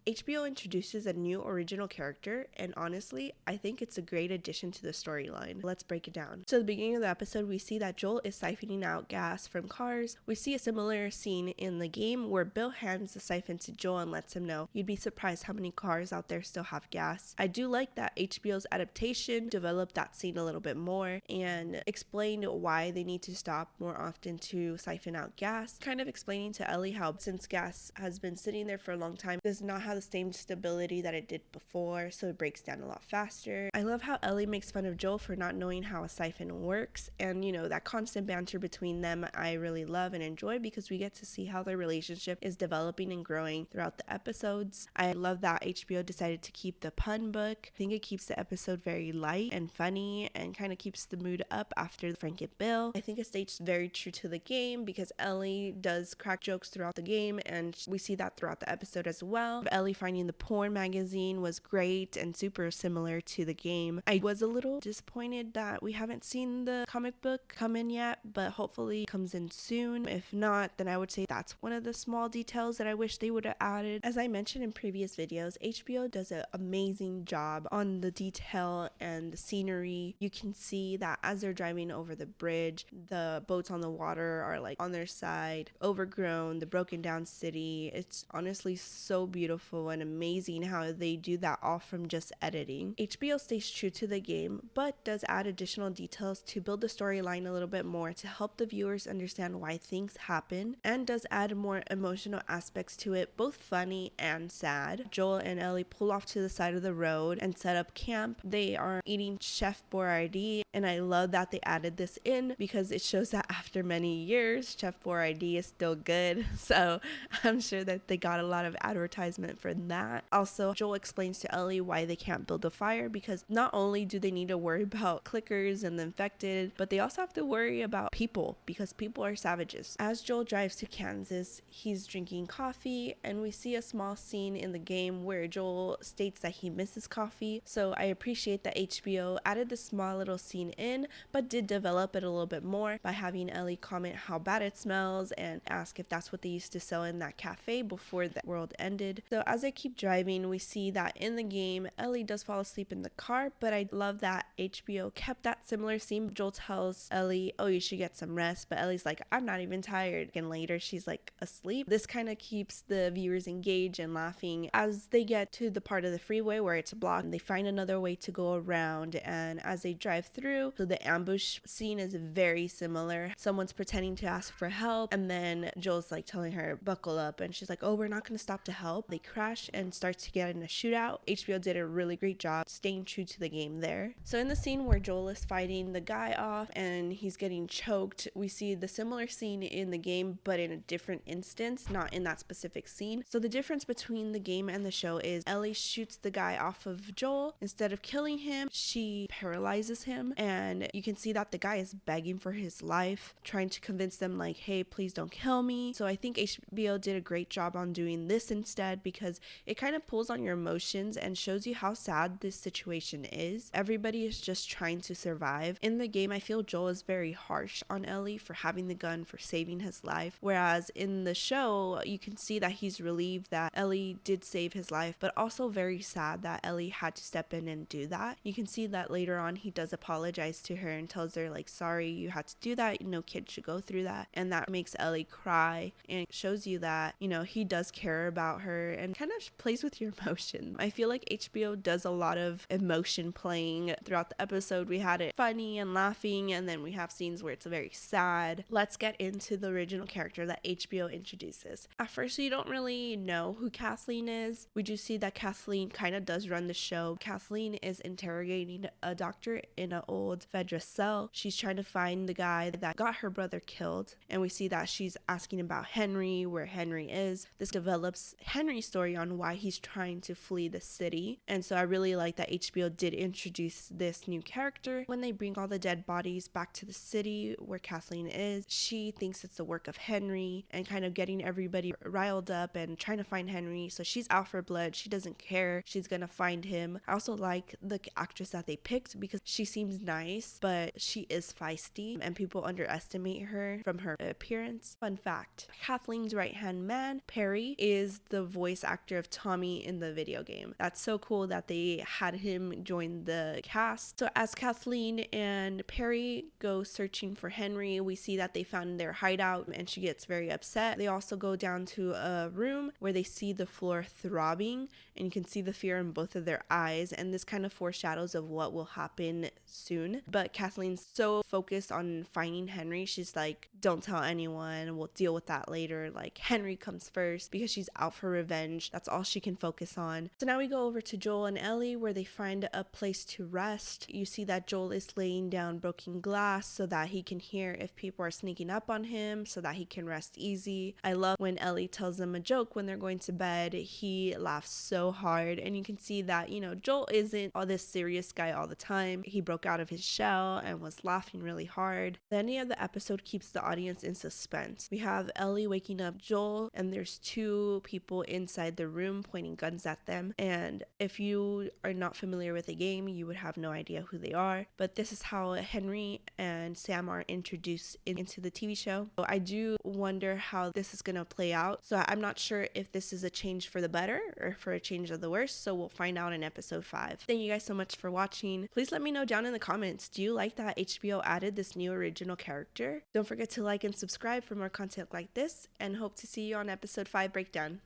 HBO introduces a new original character, and honestly, I think it's a great addition to the storyline. Let's break it down. So at the beginning of the episode, we see that Joel is siphoning out gas from cars. We see a similar scene in the game where Bill hands the siphon to Joel and lets him know, you'd be surprised how many cars out there still have gas. I do like that HBO's adaptation developed that scene a little bit more and explained why they need to stop more often to siphon out gas, kind of explaining to Ellie how since gas has been sitting there for a long time, it does not have the same stability that it did before, so it breaks down a lot faster. I love how Ellie makes fun of Joel for not knowing how a siphon works, and that constant banter between them I really love and enjoy because we get to see how their relationship is developing and growing throughout the episodes. I love that HBO decided to keep the pun book. I think it keeps the episode very light and funny and kind of keeps the mood up after Frank and Bill. I think it stays very true to the game because Ellie does crack jokes throughout the game, and we see that throughout the episode as well. Ellie finding the porn magazine was great and super similar to the game. I was a little disappointed that we haven't seen the comic book come in yet, but hopefully it comes in soon. If not, then I would say that's one of the small details that I wish they would have added. As I mentioned in previous videos, HBO does an amazing job on the detail and the scenery. You can see that as they're driving over the bridge, the boats on the water are like on their side, overgrown, the broken down city. It's honestly so beautiful and amazing how they do that all from just editing. HBO stays true to the game, but does add additional details to build the storyline a little bit more to help the viewers understand why things happen, and does add more emotional aspects to it, both funny and sad. Joel and Ellie pull off to the side of the road and set up camp. They are eating Chef Boyardee, and I love that they added this in because it shows that after many years, Chef Boyardee is still good. So I'm sure that they got a lot of advertisement for that. Also, Joel explains to Ellie why they can't build a fire because not only do they need to worry about clickers and the infected, but they also have to worry about people because people are savages. As Joel drives to Kansas, he's drinking coffee, and we see a small scene in the game where Joel states that he misses coffee. So I appreciate that HBO added this small little scene in, but did develop it a little bit more by having Ellie comment how bad it smells and ask if that's what they used to sell in that cafe before the world ended. So as I keep driving, we see that in the game, Ellie does fall asleep in the car, but I love that HBO kept that similar scene. Joel tells Ellie, oh, you should get some rest, but Ellie's like, I'm not even tired, and later she's like asleep. This kind of keeps the viewers engaged and laughing. As they get to the part of the freeway where it's blocked, and they find another way to go around, and as they drive through, so the ambush scene is very similar. Someone's pretending to ask for help, and then Joel's like telling her buckle up, and she's like, oh, we're not gonna stop to help. They crash and start to get in a shootout. HBO did a really great job staying true to the game there. So in the scene where Joel is fighting the guy off and he's getting choked, we see the similar scene in the game but in a different instance, not in that specific scene. So the difference between the game and the show is Ellie shoots the guy off of Joel. Instead of killing him, she paralyzes him, and you can see that the guy is begging for his life, trying to convince them like, hey, please don't kill me. So I think HBO did a great job on doing this instead because it kind of pulls on your emotions and shows you how sad this situation is. Everybody is just trying to survive. In the game, I feel Joel is very harsh on Ellie for having the gun, for saving his life, whereas in the show, you can see that he's relieved that Ellie did save his life, but also very sad that Ellie had to step in and do that. You can see that later on he does apologize to her and tells her like, sorry you had to do that, no kid should go through that, and that makes Ellie cry and shows you that he does care about her and kind of plays with your emotions. I feel like HBO does a lot of emotion playing throughout the episode. We had it funny and laughing, and then we have scenes where it's very sad. Let's get into the original character that HBO introduces. At first, you don't really know who Kathleen is. We do see that Kathleen kind of does run the show. Kathleen is interrogating a doctor in an old Fedra cell. She's trying to find the guy that got her brother killed, and we see that she's asking about Henry, where Henry is. This develops Henry's story on why he's trying to flee the city, and so I really like that HBO did introduce this new character. When they bring all the dead bodies back to the city where Kathleen is, she thinks it's the work of Henry and kind of getting everybody riled up and trying to find Henry. So she's out for blood. She doesn't care. She's gonna find him. I also like the actress that they picked because she seems nice, but she is feisty and people underestimate her from her appearance. Fun fact, Kathleen's right-hand man, Perry, is the voice actor actor of Tommy in the video game. That's so cool that they had him join the cast. So as Kathleen and Perry go searching for Henry, we see that they found their hideout and she gets very upset. They also go down to a room where they see the floor throbbing and you can see the fear in both of their eyes, and this kind of foreshadows of what will happen soon. But Kathleen's so focused on finding Henry, she's like, don't tell anyone, we'll deal with that later. Like, Henry comes first because she's out for revenge. That's all she can focus on. So now we go over to Joel and Ellie where they find a place to rest. You see that Joel is laying down broken glass so that he can hear if people are sneaking up on him so that he can rest easy. I love when Ellie tells them a joke when they're going to bed. He laughs so hard, and you can see that, you know, Joel isn't all this serious guy all the time. He broke out of his shell and was laughing really hard. The ending of the episode keeps the audience in suspense. We have Ellie waking up Joel, and there's two people inside the room pointing guns at them, and if you are not familiar with the game, you would have no idea who they are, but this is how Henry and Sam are introduced into the TV show. So I do wonder how this is going to play out, so I'm not sure if this is a change for the better or for a change of the worst, so we'll find out in episode 5. Thank you guys so much for watching. Please let me know down in the comments, do you like that HBO added this new original character? Don't forget to like and subscribe for more content like this, and hope to see you on episode 5 breakdown.